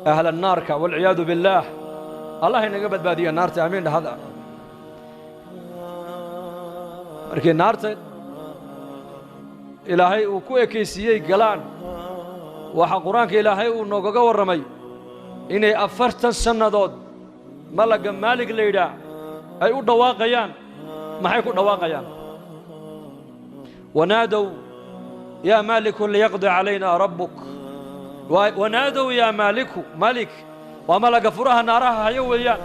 أهل النار والعياذ بالله الله ينقبض بادية النار تأمين هذا markii naarta ilaahay uu ku ekeysiyay galaan waxa quraanka ilaahay uu noogaga waramay inay 40 sanadood malaga maalig leeyda ay u dhawaaqayaan maxay ku dhawaaqayaan wanaadaw ya malik liyaqdi alayna rabbuk wanaadaw ya malik wa malaga furaha naaraha hayo weeyaan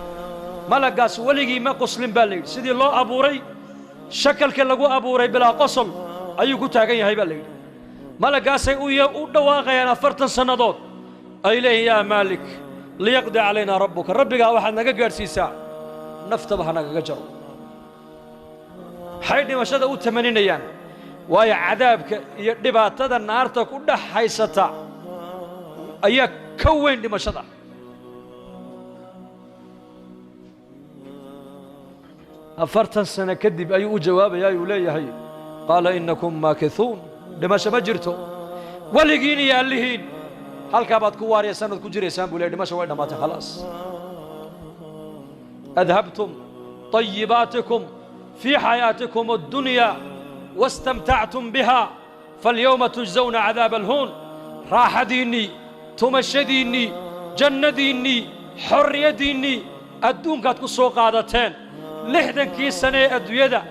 malagaas waligii ma qoslin baa leeyay sidii loo abuuray shakalka lagu abuuray bilaa qosol ayuu ku taagan yahay baa leeyay malagaasay u dhawaaqayaan 40 sanadood ay leeyeen ya malik liyaqdi alayna rabbuka rabbiga waxa naga gaarsiisaa naftaba hanaga jaro haydi washada u tamaninayaan waaya cadaabka iyo dhibaatada naarta ku dhaxaysata ayaa ka weyn dhimashada أفرتن سنة كذب أي جواب يا يولي هي قال إنكم ماكثون لما شبجرتو ولقيني يا اللهين هل كابات كوار يا سند كجري سان بولي لما شوينا مات خلاص أذهبتم طيباتكم في حياتكم الدنيا واستمتعتم بها فاليوم تجزون عذاب الهون راح ديني تمشي ديني جنة ديني حرية ديني أدونك تكسو قادتين لحدنكii sane adduunyada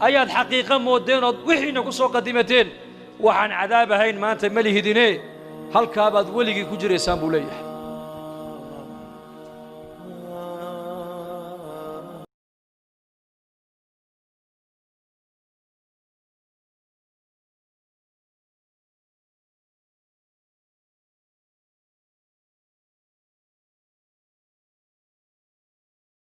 ayaad xaqiiqo moodeen oo wixiina ku soo qadimateen waxaan cadaab ahayn maanta ma lihidine halka baad waligii ku jireysaan buu leeyahay